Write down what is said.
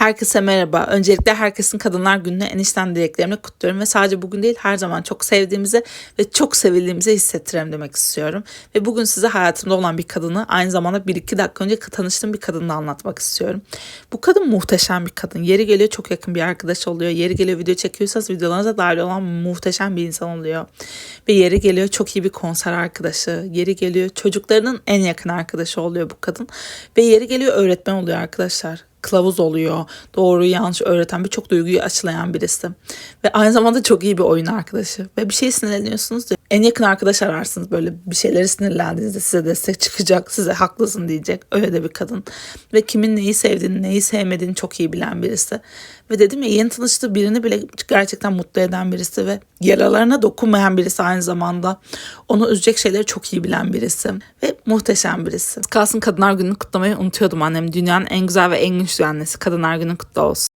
Herkese merhaba. Öncelikle herkesin Kadınlar Günü'nü en içten dileklerimle kutluyorum ve sadece bugün değil her zaman çok sevdiğimizi ve çok sevildiğimizi hissettirelim demek istiyorum. Ve bugün size hayatımda olan bir kadını aynı zamanda 1-2 dakika önce tanıştığım bir kadını anlatmak istiyorum. Bu kadın muhteşem bir kadın. Yeri geliyor çok yakın bir arkadaş oluyor. Yeri geliyor video çekiyorsanız videolarınıza dahil olan muhteşem bir insan oluyor. Ve yeri geliyor çok iyi bir konser arkadaşı. Yeri geliyor çocuklarının en yakın arkadaşı oluyor bu kadın. Ve yeri geliyor öğretmen oluyor arkadaşlar. Kılavuz oluyor. Doğruyu yanlış öğreten birçok duyguyu aşılayan birisi. Ve aynı zamanda çok iyi bir oyun arkadaşı. Ve bir şey sinirleniyorsunuz diye. En yakın arkadaş ararsınız böyle bir şeyleri sinirlendiğinizde size destek çıkacak. Size haklısın diyecek. Öyle de bir kadın. Ve kimin neyi sevdiğini neyi sevmediğini çok iyi bilen birisi. Ve dedim ya yeni tanıştığı birini bile gerçekten mutlu eden birisi ve yaralarına dokunmayan birisi aynı zamanda. Onu üzecek şeyleri çok iyi bilen birisi. Ve muhteşem birisi. Kalsın Kadınlar Günü'nü kutlamayı unutuyordum annem. Dünyanın en güzel ve en güçlü annesi. Kadınlar Günü kutlu olsun.